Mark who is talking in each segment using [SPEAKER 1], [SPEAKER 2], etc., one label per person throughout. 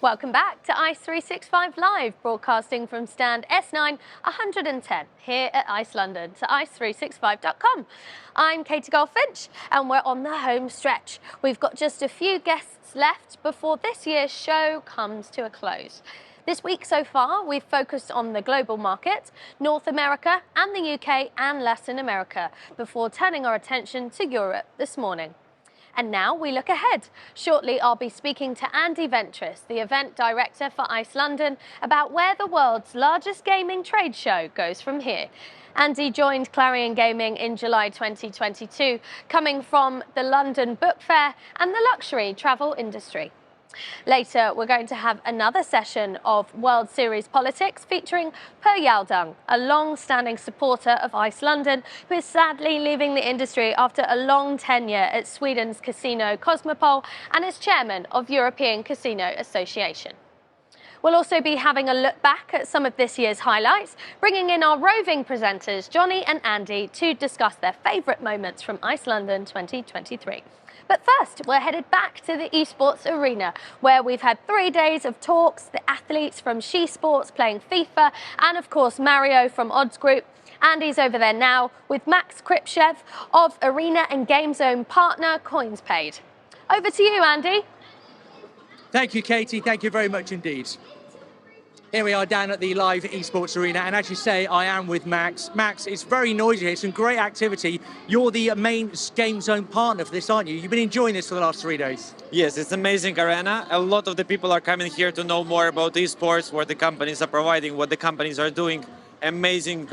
[SPEAKER 1] Welcome back to ICE 365 Live, broadcasting from stand S9 110 here at ICE London to ice365.com. I'm Katie Goldfinch and we're on the home stretch. We've got just a few guests left before this year's show comes to a close. This week so far, we've focused on the global market, North America and the UK and Latin America, before turning our attention to Europe this morning. And now we look ahead. Shortly, I'll be speaking to Andy Ventris, the event director for ICE London, about where the world's largest gaming trade show goes from here. Andy joined Clarion Gaming in July 2022, coming from the London Book Fair and the luxury travel industry. Later, we're going to have another session of World Series politics featuring Per Yaldung, a long-standing supporter of ICE London, who is sadly leaving the industry after a long tenure at Sweden's casino Cosmopol and as chairman of European Casino Association. We'll also be having a look back at some of this year's highlights, bringing in our roving presenters, Johnny and Andy, to discuss their favourite moments from ICE London 2023. But first, we're headed back to the Esports Arena, where we've had 3 days of talks, the athletes from She Sports playing FIFA, and of course Mario from Odds Group. Andy's over there now with Max Krupyshev of Arena and Game Zone partner CoinsPaid. Over to you, Andy.
[SPEAKER 2] Thank you, Katie. Thank you very much indeed. Here we are down at the live Esports Arena, and as you say, I am with Max. Max, it's very noisy here, some great activity. You're the main Game Zone partner for this, aren't you? You've been enjoying this for the last 3 days.
[SPEAKER 3] Yes, it's an amazing arena. A lot of the people are coming here to know more about esports, what the companies are providing, what the companies are doing. Amazing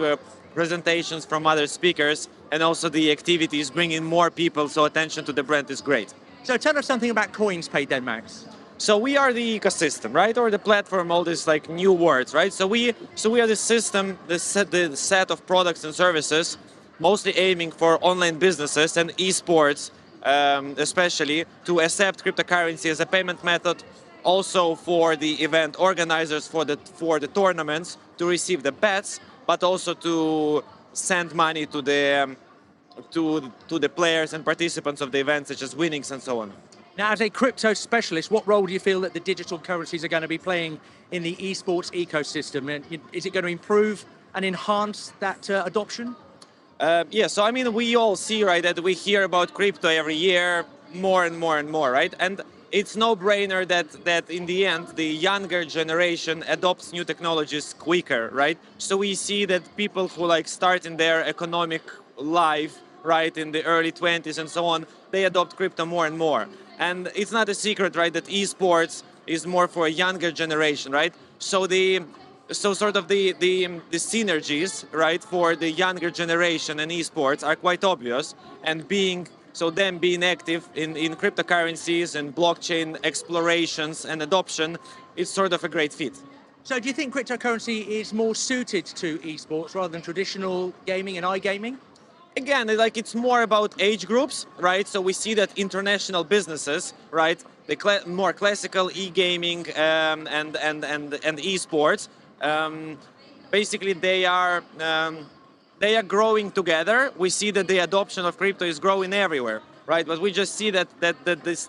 [SPEAKER 3] presentations from other speakers, and also the activities bringing more people, so attention to the brand is great.
[SPEAKER 2] So tell us something about CoinsPaid then, Max.
[SPEAKER 3] So we are the ecosystem, right, or the platform, all these like new words, right? So we are the system, the set of products and services, mostly aiming for online businesses and esports, especially to accept cryptocurrency as a payment method. Also for the event organizers, for the tournaments to receive the bets, but also to send money to the players and participants of the event, such as winnings and so on.
[SPEAKER 2] Now, as a crypto specialist, what role do you feel that the digital currencies are going to be playing in the esports ecosystem? And is it going to improve and enhance that adoption?
[SPEAKER 3] Yeah, so I mean, we all see, right, that we hear about crypto every year more and more and more, right? And it's no-brainer that in the end, the younger generation adopts new technologies quicker, right? So we see that people who like start in their economic life, right, in the early 20s and so on, they adopt crypto more and more. And it's not a secret, right, that esports is more for a younger generation, right? So sort of the synergies, right, for the younger generation and esports are quite obvious. And them being active in cryptocurrencies and blockchain explorations and adoption is sort of a great fit.
[SPEAKER 2] So do you think cryptocurrency is more suited to esports rather than traditional gaming and iGaming?
[SPEAKER 3] Again, like it's more about age groups, right? So we see that international businesses, right, the more classical e-gaming and esports, basically they are growing together. We see that the adoption of crypto is growing everywhere, right? But we just see that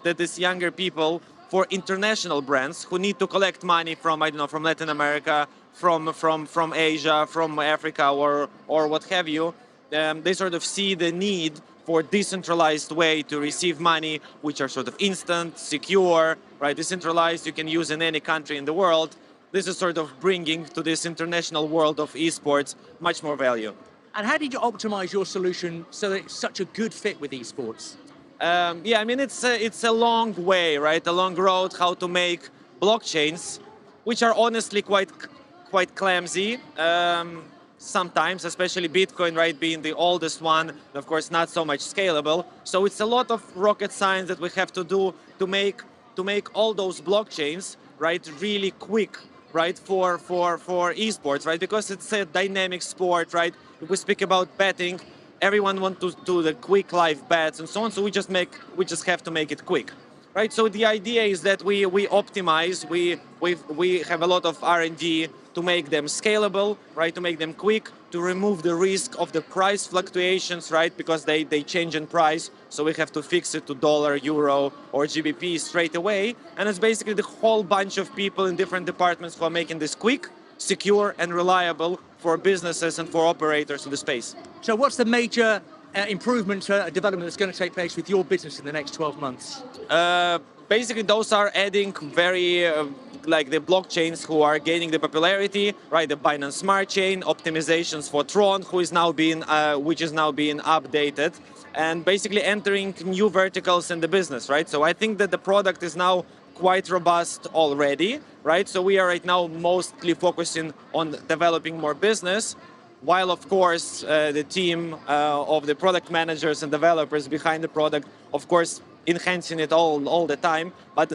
[SPEAKER 3] this younger people, for international brands who need to collect money from, I don't know, from Latin America, from Asia, from Africa, or what have you. They sort of see the need for decentralized way to receive money, which are sort of instant, secure, right? Decentralized, you can use in any country in the world. This is sort of bringing to this international world of esports much more value.
[SPEAKER 2] And how did you optimize your solution so that it's such a good fit with esports?
[SPEAKER 3] Yeah, I mean, it's a long way, right? A long road how to make blockchains, which are honestly quite clumsy. Sometimes, especially Bitcoin, right, being the oldest one, and of course not so much scalable. So it's a lot of rocket science that we have to do to make all those blockchains, right, really quick, right, for esports, right, because it's a dynamic sport, right. If we speak about betting, everyone wants to do the quick live bets and so on. So we just have to make it quick, right. So the idea is that we optimize, we have a lot of R&D to make them scalable, right, to make them quick, to remove the risk of the price fluctuations, right? Because they change in price, so we have to fix it to dollar, euro, or GBP straight away. And it's basically the whole bunch of people in different departments who are making this quick, secure, and reliable for businesses and for operators in the space.
[SPEAKER 2] So what's the major improvement, development that's going to take place with your business in the next 12 months?
[SPEAKER 3] Basically, those are adding very like the blockchains who are gaining the popularity, right? The Binance Smart Chain, optimizations for Tron, which is now being updated, and basically entering new verticals in the business, right? So I think that the product is now quite robust already, right? So we are right now mostly focusing on developing more business, while of course the team of the product managers and developers behind the product, of course, enhancing it all the time. But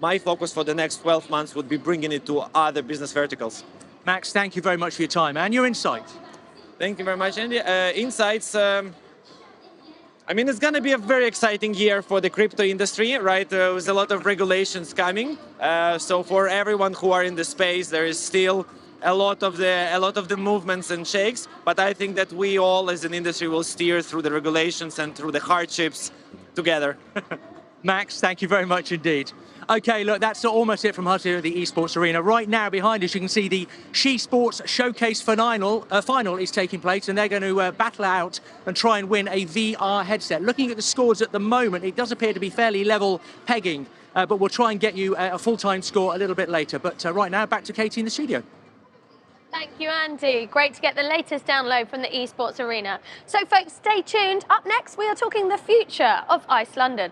[SPEAKER 3] my focus for the next 12 months would be bringing it to other business verticals.
[SPEAKER 2] Max, thank you very much for your time and your insight.
[SPEAKER 3] Thank you very much, Andy. Insights. I mean, it's going to be a very exciting year for the crypto industry, right? There's a lot of regulations coming. So for everyone who are in the space, there is still a lot of the movements and shakes. But I think that we all, as an industry, will steer through the regulations and through the hardships together.
[SPEAKER 2] Max, thank you very much indeed. Okay, look, that's almost it from us here at the Esports Arena. Right now, behind us, you can see the She Sports Showcase final is taking place, and they're going to battle out and try and win a VR headset. Looking at the scores at the moment, it does appear to be fairly level pegging, but we'll try and get you a full-time score a little bit later. But right now, back to Katie in the studio.
[SPEAKER 1] Thank you, Andy. Great to get the latest download from the Esports Arena. So, folks, stay tuned. Up next, we are talking the future of ICE London.